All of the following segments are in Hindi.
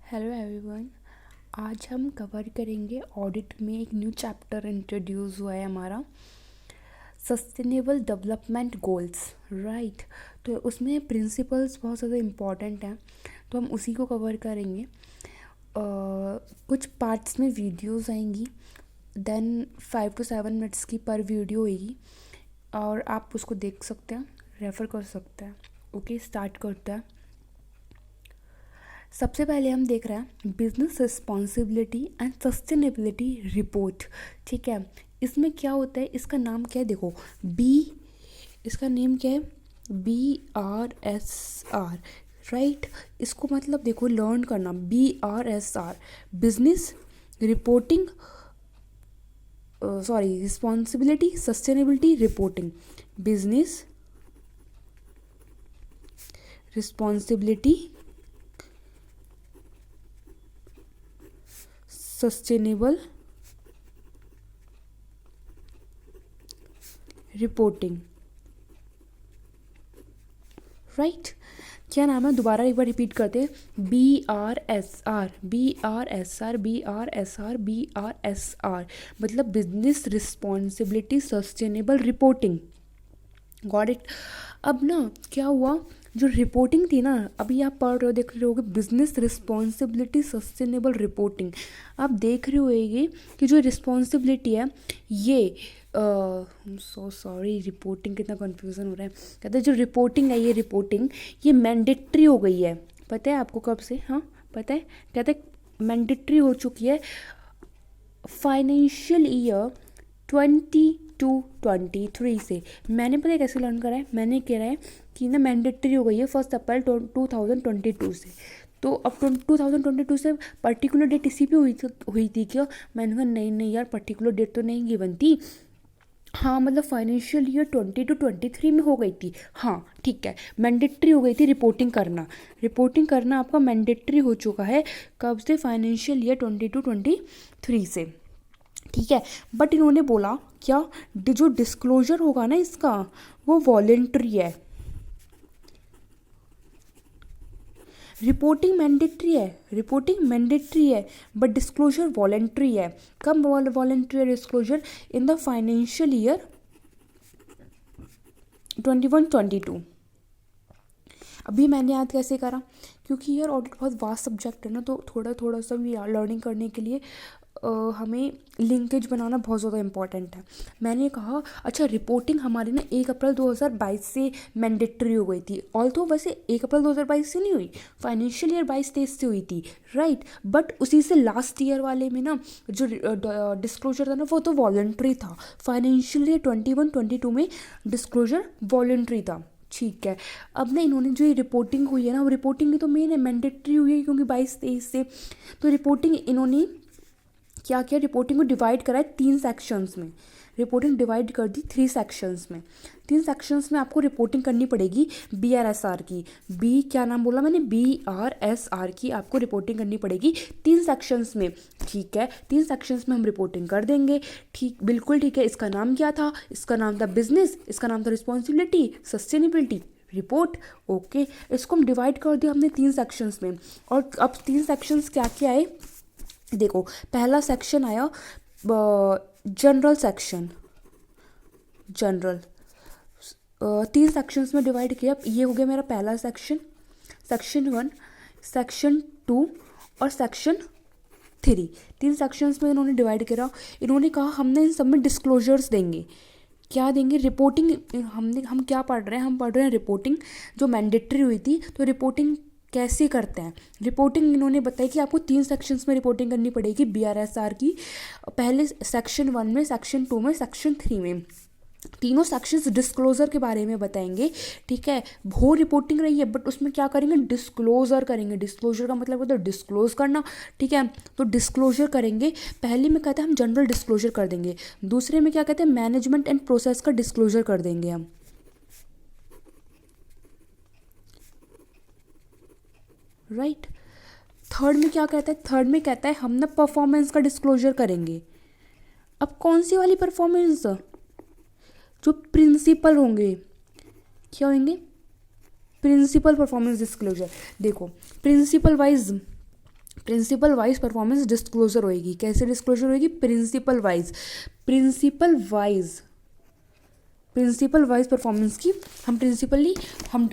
Hello everyone. आज हम कवर करेंगे ऑडिट में एक न्यू चैप्टर इंट्रोड्यूस हुआ है हमारा, सस्टेनेबल डेवलपमेंट गोल्स। राइट, तो उसमें प्रिंसिपल्स बहुत ज़्यादा इम्पॉर्टेंट हैं, तो हम उसी को कवर करेंगे। कुछ पार्ट्स में वीडियोस आएंगी, देन 5 to 7 मिनट्स की पर वीडियो होगी और आप उसको देख सकते हैं, रेफ़र कर सकते हैं। ओके, स्टार्ट करते हैं। सबसे पहले हम देख रहे हैं business responsibility and sustainability report. ठीक है, इसमें क्या होता है, इसका नाम क्या है, देखो इसका नेम क्या है, BRSR। राइट, इसको मतलब देखो लर्न करना, BRSR business reporting, sorry responsibility sustainability reporting, business responsibility sustainable reporting. Right, क्या नाम है, दोबारा एक बार रिपीट करते हैं, BRSR BRSR BRSR BRSR मतलब business responsibility sustainable reporting. Got it. अब ना क्या हुआ, जो रिपोर्टिंग थी ना, अभी आप पढ़ रहे हो, देख रहे होगे बिजनेस रिस्पॉन्सिबिलिटी सस्टेनेबल रिपोर्टिंग। आप देख रहे होगे कि जो रिस्पॉन्सिबिलिटी है ये सो सॉरी, रिपोर्टिंग कितना कन्फ्यूज़न हो रहा है। कहते हैं जो रिपोर्टिंग है, ये मैंडेटरी हो गई है। पता है आपको कब से? हाँ पता है, कहते हैं मैंडेटरी हो चुकी है फाइनेंशियल ईयर 2022-23 से। मैंने पता है कैसे लर्न करा है, मैंने कह रहा है कि ना मैंडेटरी हो गई है 1 अप्रैल 2022 से। तो अब 2022 से पर्टिकुलर डेट इसी पे हुई थी क्या? मैंने कहा नहीं यार, पर्टिकुलर डेट तो नहीं गिवन थी। हाँ मतलब फाइनेंशियल ईयर 2022-23 में हो गई थी। हाँ ठीक है, मैंडेटरी हो गई थी रिपोर्टिंग करना आपका मैंडेटरी हो चुका है। कब से? फाइनेंशियल ईयर 2022-23 से। ठीक है, बट इन्होंने बोला क्या, जो डिस्क्लोजर होगा ना इसका, वो वॉलेंट्री है। रिपोर्टिंग मैंडेटरी है बट डिस्क्लोजर वॉलेंट्री है। कब वॉलेंट्री है disclosure? In the financial year 21-22। अभी मैंने याद कैसे करा, क्योंकि यार ऑडिट बहुत वास्ट सब्जेक्ट है ना, तो थोड़ा सा भी लर्निंग करने के लिए हमें लिंकेज बनाना बहुत ज़्यादा इंपॉर्टेंट है। मैंने कहा अच्छा, रिपोर्टिंग हमारी ना 1 अप्रैल 2022 से मैंडेटरी हो गई थी। ऑल तो वैसे 1 अप्रैल 2022 से नहीं हुई, फाइनेंशियल ईयर 22-23 से हुई थी। राइट, बट उसी से लास्ट ईयर वाले में ना जो डिस्क्लोजर था ना, वो तो वॉलेंट्री था। फाइनेंशियल ईयर 21-22 में डिस्क्लोजर वॉलेंट्री था। ठीक है, अब ना इन्होंने जो ये रिपोर्टिंग हुई है ना, वो रिपोर्टिंग ही तो मेन है, मैंडेटरी हुई है क्योंकि 22-23 से। तो रिपोर्टिंग इन्होंने क्या किया, रिपोर्टिंग को डिवाइड करा है 3 सेक्शंस में। रिपोर्टिंग डिवाइड कर दी 3 सेक्शंस में। 3 सेक्शंस में आपको रिपोर्टिंग करनी पड़ेगी BRSR की। बी क्या नाम बोला मैंने, BRSR की आपको रिपोर्टिंग करनी पड़ेगी 3 सेक्शंस में। ठीक है, 3 सेक्शंस में हम रिपोर्टिंग कर देंगे। ठीक, बिल्कुल ठीक है। इसका नाम क्या था? इसका नाम था बिजनेस, इसका नाम था रिस्पॉन्सिबिलिटी सस्टेनेबिलिटी रिपोर्ट। ओके, इसको हम डिवाइड कर दिया हमने 3 सेक्शंस में। और अब 3 सेक्शंस क्या क्या है, देखो पहला सेक्शन आया जनरल सेक्शन। 3 सेक्शंस में डिवाइड किया। ये हो गया मेरा पहला सेक्शन, सेक्शन 1, सेक्शन 2 और सेक्शन 3। 3 सेक्शंस में इन्होंने डिवाइड करा। इन्होंने कहा हमने इन सब में डिस्क्लोजर्स देंगे। क्या देंगे? रिपोर्टिंग। हम क्या पढ़ रहे हैं, हम पढ़ रहे हैं रिपोर्टिंग जो मैंडेटरी हुई थी। तो रिपोर्टिंग कैसे करते हैं, रिपोर्टिंग इन्होंने बताया कि आपको 3 सेक्शंस में रिपोर्टिंग करनी पड़ेगी BRSR की। पहले सेक्शन 1 में, सेक्शन 2 में, सेक्शन 3 में। तीनों सेक्शंस डिस्क्लोजर के बारे में बताएंगे। ठीक है, वो रिपोर्टिंग रही है बट उसमें क्या करेंगे, डिस्क्लोजर करेंगे। डिस्क्लोजर का मतलब होता है डिस्क्लोज करना। ठीक है, तो डिस्क्लोजर करेंगे। पहले में कहते हैं हम जनरल डिस्क्लोजर कर देंगे, दूसरे में क्या कहते हैं मैनेजमेंट एंड प्रोसेस का डिस्क्लोजर कर देंगे हम। राइट, थर्ड में क्या कहता है, थर्ड में कहता है हम ना परफॉर्मेंस का डिस्क्लोजर करेंगे। अब कौन सी वाली परफॉर्मेंस? जो प्रिंसिपल होंगे, क्या होंगे, प्रिंसिपल परफॉर्मेंस डिस्क्लोजर। देखो principle wise principle wise performance disclosure होएगी। कैसे डिस्क्लोजर होएगी? Principle wise, principle wise, principle wise performance की हम प्रिंसिपली हम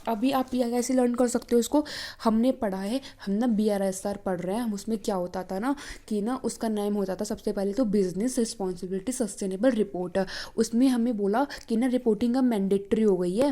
अभी आप ये कैसे लर्न कर सकते हो इसको? हमने पढ़ा है, हम ना BRSR पढ़ रहे हैं, हम उसमें क्या होता था ना कि ना उसका नाम होता था सबसे पहले तो बिजनेस रिस्पॉन्सिबिलिटी सस्टेनेबल रिपोर्ट। उसमें हमें बोला कि ना रिपोर्टिंग अब मैंडेटरी हो गई है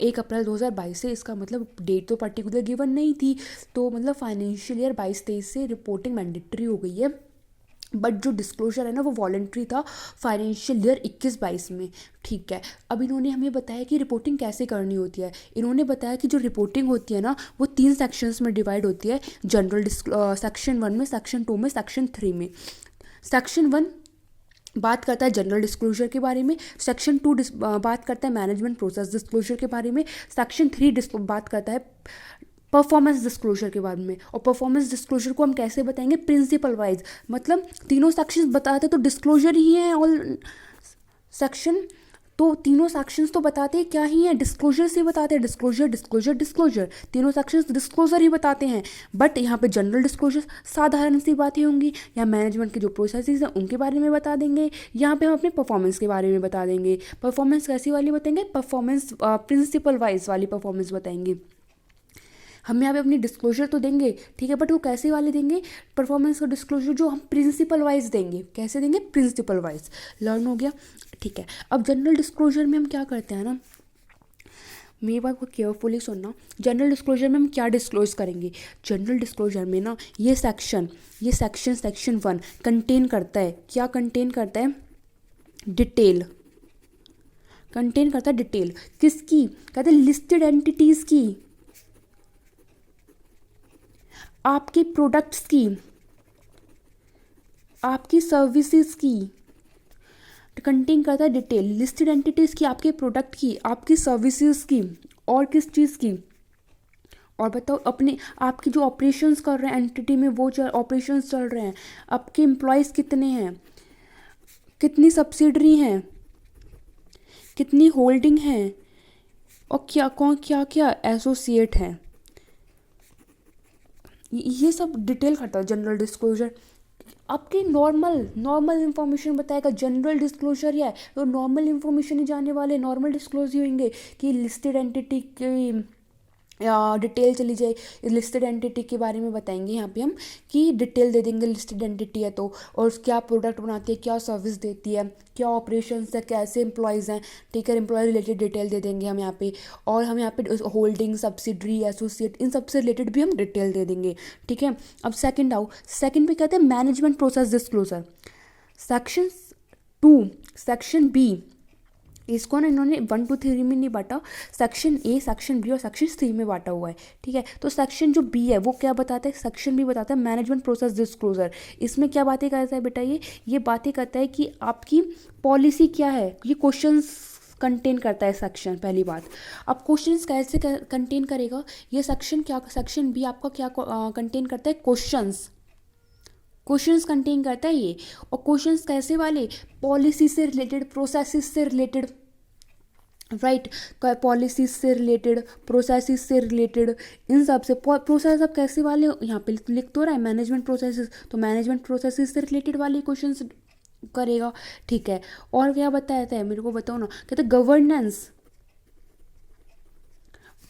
1 अप्रैल 2022 से। इसका मतलब डेट तो पर्टिकुलर गिवन नहीं थी, तो मतलब फाइनेंशियल ईयर 22-23 से रिपोर्टिंग मैंडेटरी हो गई है, बट जो डिस्क्लोजर है ना वो वॉलंटरी था फाइनेंशियल ईयर 21-22 में। ठीक है, अब इन्होंने हमें बताया कि रिपोर्टिंग कैसे करनी होती है। इन्होंने बताया कि जो रिपोर्टिंग होती है ना वो 3 सेक्शंस में डिवाइड होती है, जनरल सेक्शन 1 में, सेक्शन 2 में, सेक्शन 3 में। सेक्शन 1 बात करता है जनरल डिस्क्लोजर के बारे में, सेक्शन 2 बात करता है मैनेजमेंट प्रोसेस डिस्क्लोजर के बारे में, सेक्शन 3 बात करता है परफॉर्मेंस डिस्क्लोजर के बारे में। और परफॉर्मेंस डिस्क्लोजर को हम कैसे बताएंगे? प्रिंसिपल वाइज, मतलब तीनों सेक्शंस बताते तो डिस्क्लोजर ही है ऑल सेक्शन, तो तीनों सेक्शंस तो बताते क्या ही हैं? डिस्क्लोजर से बताते हैं, डिस्क्लोजर डिस्क्लोजर डिस्क्लोजर, तीनों सेक्शंस डिस्क्लोजर ही बताते हैं। बट यहाँ पे जनरल डिस्क्लोजर साधारण सी बातें होंगी, या मैनेजमेंट के जो प्रोसेसेस हैं उनके बारे में बता देंगे, यहाँ पे हम अपने परफॉर्मेंस के बारे में बता देंगे। परफॉर्मेंस कैसी वाली बताएंगे? परफॉर्मेंस प्रिंसिपल वाइज वाली परफॉर्मेंस बताएंगे। हम यहाँ पे अपनी डिस्क्लोजर तो देंगे, ठीक है, बट वो कैसे वाले देंगे? परफॉर्मेंस का डिस्क्लोजर जो हम प्रिंसिपल वाइज देंगे। कैसे देंगे? Principal wise. लर्न हो गया? ठीक है, अब जनरल डिस्क्लोजर में हम क्या करते हैं ना, मेरी बात को केयरफुली सुनना। जनरल डिस्क्लोजर में हम क्या डिस्क्लोज करेंगे? जनरल डिस्क्लोजर में ना ये सेक्शन 1 कंटेन करता है, क्या कंटेन करता है? डिटेल कंटेन करता है। डिटेल किसकी? कहते हैं लिस्टेड एंटिटीज़ की, आपके प्रोडक्ट्स की, आपकी सर्विसेज की। कंटेन करता है डिटेल लिस्टेड एंटिटीज़ की, आपके प्रोडक्ट की, आपकी सर्विसेज की, और किस चीज़ की? और बताओ अपने आपकी जो ऑपरेशंस कर रहे हैं एंटिटी में, वो जो ऑपरेशंस चल रहे हैं, आपके एम्प्लॉयज़ कितने हैं, कितनी सब्सिडरी हैं, कितनी होल्डिंग है, और क्या क्या एसोसिएट हैं। ये सब डिटेल करता है जनरल डिस्क्लोजर। आपकी नॉर्मल इन्फॉर्मेशन बताएगा। जनरल डिस्क्लोजर या तो नॉर्मल इन्फॉर्मेशन ही जाने वाले, नॉर्मल डिस्क्लोज ही होंगे कि लिस्टेड एंटिटी की डिटेल चली जाए। लिस्टेड एंटिटी के बारे में बताएंगे यहाँ पे हम कि डिटेल दे देंगे लिस्टेड एंटिटी है तो, और क्या प्रोडक्ट बनाती है, क्या सर्विस देती है, क्या ऑपरेशंस है, कैसे एम्प्लॉयज़ हैं, ठीक है, एम्प्लॉय रिलेटेड डिटेल दे देंगे हम यहाँ पे। और हम यहाँ पे होल्डिंग, सब्सिडरी, एसोसिएट, इन सबसे रिलेटेड भी हम डिटेल दे देंगे। ठीक है, अब सेकंड पे कहते हैं management process disclosure. Section B, इसको ना इन्होंने 1 to 3 में नहीं बांटा, सेक्शन ए, सेक्शन बी और सेक्शन सी में बांटा हुआ है। ठीक है, तो सेक्शन जो बी है वो क्या बताता है? सेक्शन बी बताता है मैनेजमेंट प्रोसेस डिस्क्लोजर। इसमें क्या बातें करता है बेटा? ये बातें करता है कि आपकी पॉलिसी क्या है। ये क्वेश्चंस कंटेन करता है सेक्शन, पहली बात। अब क्वेश्चंस कैसे कंटेन करेगा ये सेक्शन? सेक्शन बी आपका क्या कंटेन करता है? क्वेश्चंस कंटेन करता है ये। और क्वेश्चंस कैसे वाले? पॉलिसी से रिलेटेड, प्रोसेसेस से रिलेटेड, राइट, पॉलिसीज से रिलेटेड, प्रोसेसेस से रिलेटेड, इन सब से। प्रोसेस अब कैसे वाले? यहाँ पे लिख तो रहा है मैनेजमेंट प्रोसेसेस, तो मैनेजमेंट प्रोसेसेस से रिलेटेड वाले क्वेश्चंस करेगा। ठीक है, और क्या बताया था मेरे को बताओ ना। कहते गवर्नेंस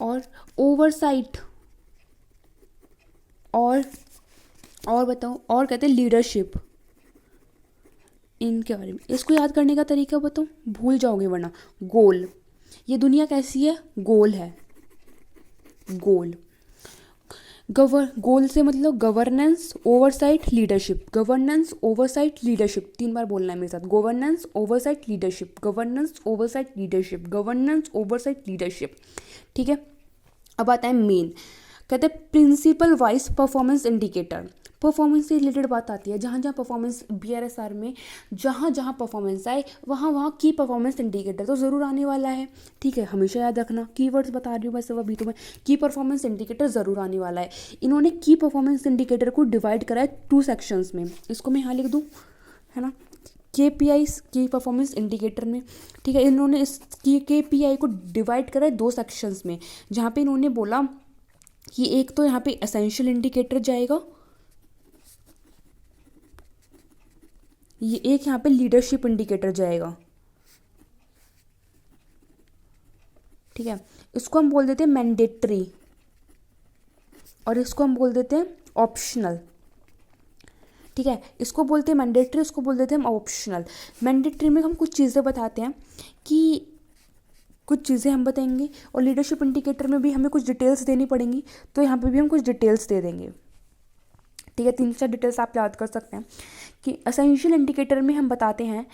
और ओवरसाइट, और बताओ, और कहते हैं लीडरशिप, इनके बारे में। इसको याद करने का तरीका बताओ, भूल जाओगे वरना। गोल, ये दुनिया कैसी है? गोल है। गोल गोल से मतलब governance, oversight, leadership. Governance, oversight, leadership, 3 बार बोलना है मेरे साथ। Governance, oversight, leadership, governance, oversight, leadership, governance, oversight, leadership. ठीक है, अब आता है मेन। कहते हैं principle wise performance indicator. Performance से रिलेटेड बात आती है, जहाँ जहाँ परफॉर्मेंस BRSR में जहाँ जहाँ परफॉर्मेंस आए वहाँ वहाँ की परफॉर्मेंस इंडिकेटर तो ज़रूर आने वाला है। ठीक है, हमेशा याद रखना, कीवर्ड्स बता रही हूँ बस अभी तो मैं। की परफॉर्मेंस इंडिकेटर ज़रूर आने वाला है। इन्होंने की परफॉर्मेंस इंडिकेटर को डिवाइड करा है 2 सेक्शंस में। इसको मैं यहाँ लिख दूँ, है ना, KPIs, की परफॉर्मेंस इंडिकेटर में। ठीक है, इन्होंने इस KPI को डिवाइड करा है 2 सेक्शंस में, जहाँ पे इन्होंने बोला कि एक तो यहाँ पे एसेंशियल इंडिकेटर जाएगा, ये एक यहाँ पे लीडरशिप इंडिकेटर जाएगा, ठीक है। इसको हम बोल देते हैं मैंडेटरी और इसको हम बोल देते हैं ऑप्शनल, ठीक है। इसको बोलते हैं मैंडेटरी, इसको बोल देते हैं हम ऑप्शनल। मैंडेटरी में हम कुछ चीज़ें बताते हैं कि कुछ चीज़ें हम बताएंगे, और लीडरशिप इंडिकेटर में भी हमें कुछ डिटेल्स देनी पड़ेंगी, तो यहाँ पे भी हम कुछ डिटेल्स दे देंगे, ठीक है। 3-4 डिटेल्स आप याद कर सकते हैं कि एसेंशियल इंडिकेटर में हम बताते हैं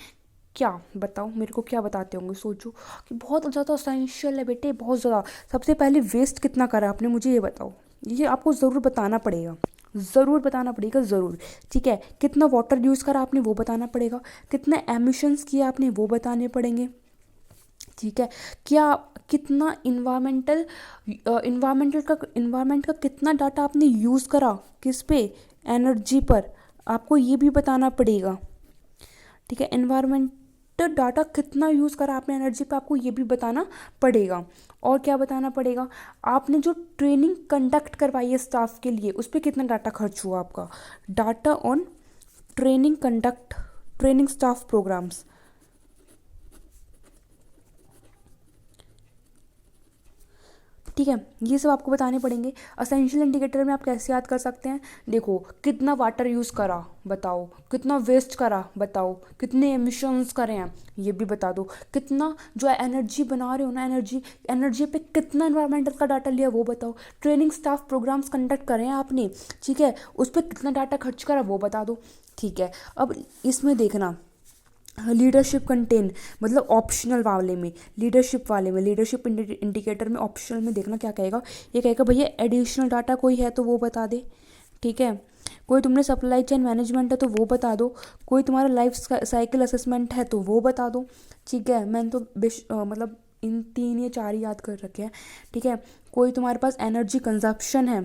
क्या, बताओ मेरे को क्या बताते होंगे, सोचो कि बहुत ज़्यादा एसेंशियल है बेटे, बहुत ज़्यादा। सबसे पहले वेस्ट कितना करा आपने, मुझे ये बताओ, ये आपको ज़रूर बताना पड़ेगा, ज़रूर बताना पड़ेगा, ज़रूर, ठीक है। कितना वाटर यूज़ करा आपने वो बताना पड़ेगा, कितने एमिशंस किए आपने वो बताने पड़ेंगे, ठीक है। क्या कितना इन्वायरमेंट का कितना डाटा आपने यूज़ करा, किस पे, एनर्जी पर, आपको ये भी बताना पड़ेगा, ठीक है। एनवायरमेंटल डाटा कितना यूज़ करा आपने एनर्जी पे, आपको ये भी बताना पड़ेगा। और क्या बताना पड़ेगा, आपने जो ट्रेनिंग कंडक्ट करवाई है स्टाफ के लिए, उस पर कितना डाटा खर्च हुआ आपका, data on training staff programs, ठीक है। ये सब आपको बताने पड़ेंगे। असेंशियल इंडिकेटर में आप कैसे याद कर सकते हैं, देखो कितना वाटर यूज़ करा बताओ, कितना वेस्ट करा बताओ, कितने एमिशंस करे हैं ये भी बता दो, कितना जो है एनर्जी बना रहे हो ना, एनर्जी पे कितना एनवायरमेंटल का डाटा लिया वो बताओ, ट्रेनिंग स्टाफ प्रोग्राम्स कंडक्ट करें आपने, ठीक है, उस पर कितना डाटा खर्च करा वो बता दो, ठीक है। अब इसमें देखना लीडरशिप कंटेन, मतलब ऑप्शनल वाले में, लीडरशिप इंडिकेटर में ऑप्शनल में देखना क्या कहेगा, ये कहेगा भैया एडिशनल डाटा कोई है तो वो बता दे, ठीक है। कोई तुमने सप्लाई चेन मैनेजमेंट है तो वो बता दो, कोई तुम्हारा लाइफ साइकिल असेसमेंट है तो वो बता दो, ठीक है। मैंने तो मतलब इन 3 या 4 याद कर रखे हैं, ठीक है। कोई तुम्हारे पास एनर्जी कंजप्शन है,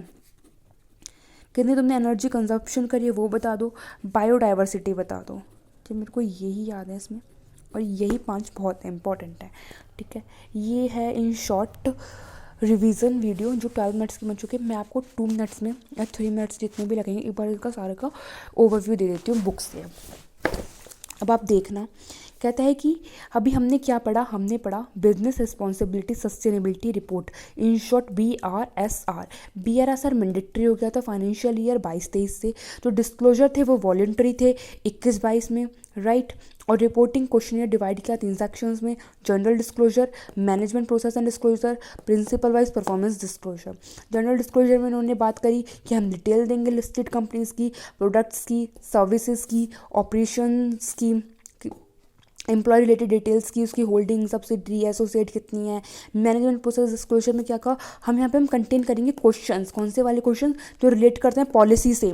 कितनी तुमने एनर्जी कंजप्शन करी है वो बता दो, बायोडाइवर्सिटी बता दो, तो मेरे को यही याद है इसमें, और यही 5 बहुत इंपॉर्टेंट है, ठीक है। ये है इन शॉर्ट रिवीजन वीडियो जो 12 मिनट्स की बन चुके हैं। मैं आपको 2 मिनट्स में या 3 मिनट्स जितने भी लगेंगे एक बार इसका सारे का ओवरव्यू दे देती हूँ बुक से। अब आप देखना, कहता है कि अभी हमने क्या पढ़ा, हमने पढ़ा business responsibility sustainability report, in short BRSR। BRSR mandatory हो गया था फाइनेंशियल ईयर 22-23 से, जो डिस्क्लोजर थे वो वॉलंटरी थे 21-22 में, राइट। और रिपोर्टिंग क्वेश्चनियर डिवाइड किया 3 सेक्शंस में, general disclosure, management process and disclosure, principle wise performance disclosure. General disclosure में उन्होंने बात करी कि हम डिटेल देंगे लिस्टेड कंपनीज की, प्रोडक्ट्स की, सर्विसेज की, ऑपरेशंस की, एम्प्लॉय रिलेटेड डिटेल्स की, उसकी होल्डिंग, सब्सिडरी, एसोसिएट कितनी है। मैनेजमेंट प्रोसेस डिस्क्लोजर में क्या कहा, हम यहाँ पे हम कंटेन करेंगे क्वेश्चंस, कौन से वाले क्वेश्चन जो रिलेट करते हैं पॉलिसी से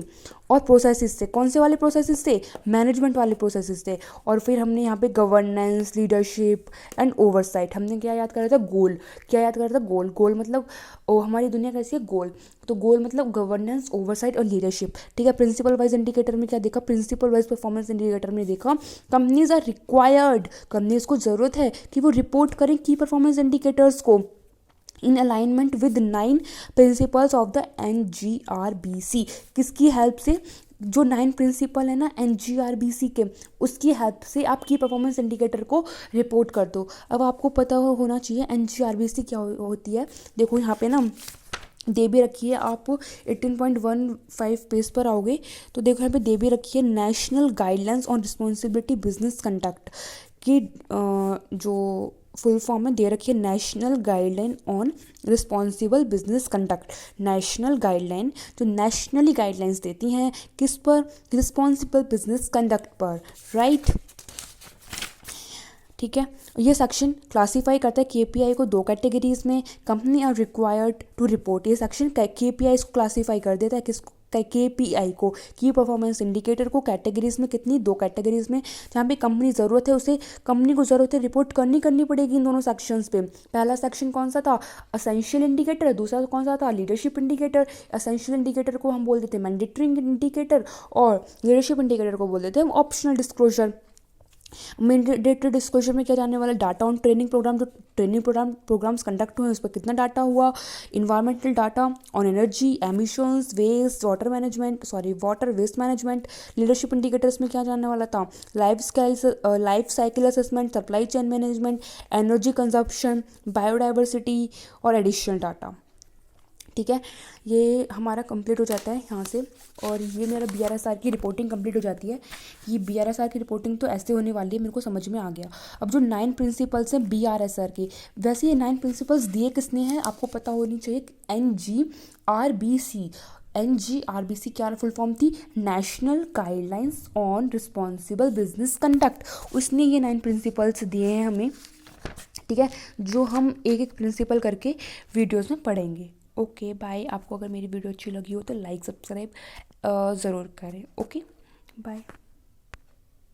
और प्रोसेसेस से, कौन से वाले प्रोसेसेस से, मैनेजमेंट वाले प्रोसेसेस से। और फिर हमने यहाँ पे गवर्नेंस, लीडरशिप एंड ओवरसाइट, हमने क्या याद करा था, गोल, क्या याद करा था, गोल मतलब हमारी दुनिया कैसी है, गोल, तो गोल मतलब गवर्नेंस, ओवरसाइट और लीडरशिप, ठीक है। प्रिंसिपल वाइज इंडिकेटर में क्या देखा, प्रिंसिपल वाइज परफॉर्मेंस इंडिकेटर में देखा कंपनीज आर रिक्वायर्ड, कंपनीज को ज़रूरत है कि वो रिपोर्ट करें की परफॉर्मेंस इंडिकेटर्स को in alignment with 9 principles of the NGRBC। किसकी हेल्प से, जो 9 प्रिंसिपल है ना NGRBC के, उसकी हेल्प से आप की परफॉर्मेंस इंडिकेटर को रिपोर्ट कर दो। अब आपको पता होना चाहिए NGRBC क्या होती है। देखो यहाँ पे ना दे भी रखी है, आप 18.15 पेज पर आओगे तो देखो यहाँ पे दे भी रखी है national guidelines on responsibility business conduct की जो फुल फॉर्म में दे रखी है, national guideline on responsible business conduct. National guideline जो नेशनली गाइडलाइंस देती हैं किस पर, रिस्पॉन्सिबल बिजनेस कंडक्ट पर, राइट, ठीक है। ये सेक्शन क्लासीफाई करता है KPI को 2 कैटेगरीज में, company are required to report. ये सेक्शन KPI को क्लासीफाई कर देता है, किसको, KPI को, की परफॉर्मेंस इंडिकेटर को कैटेगरीज में, कितनी, 2 कैटेगरीज में, जहाँ पे कंपनी ज़रूरत है उसे, कंपनी को ज़रूरत है रिपोर्ट करनी पड़ेगी इन दोनों सेक्शंस पे। पहला सेक्शन कौन सा था, असेंशियल इंडिकेटर, दूसरा कौन सा था, लीडरशिप इंडिकेटर। असेंशियल इंडिकेटर को हम बोल देते हैं मैंडेटरी इंडिकेटर और लीडरशिप इंडिकेटर को बोल देते हैं ऑप्शनल डिस्क्लोजर। मैंडेटरी डिस्क्लोजर में क्या जानने वाला, डाटा ऑन ट्रेनिंग प्रोग्राम, जो ट्रेनिंग प्रोग्राम्स कंडक्ट हुए उस पर कितना डाटा हुआ, environmental data on energy, emissions, waste, water waste management, leadership indicators में क्या जानने वाला था, life cycle assessment, supply chain management, energy consumption, biodiversity और एडिशनल डाटा। ठीक है, ये हमारा कंप्लीट हो जाता है यहाँ से, और ये मेरा BRSR की रिपोर्टिंग कंप्लीट हो जाती है। ये BRSR की रिपोर्टिंग तो ऐसे होने वाली है, मेरे को समझ में आ गया। अब जो 9 प्रिंसिपल्स हैं BRSR के, वैसे ये 9 प्रिंसिपल्स दिए किसने हैं आपको पता होनी चाहिए। NGRBC क्या फुल फॉर्म थी, national guidelines on responsible business conduct. उसने ये 9 प्रिंसिपल्स दिए हैं हमें। ठीक है, जो हम एक एक प्रिंसिपल करके वीडियोस में पढ़ेंगे। Okay bye. आपको अगर मेरी वीडियो अच्छी लगी हो तो लाइक सब्सक्राइब ज़रूर करें। Okay bye.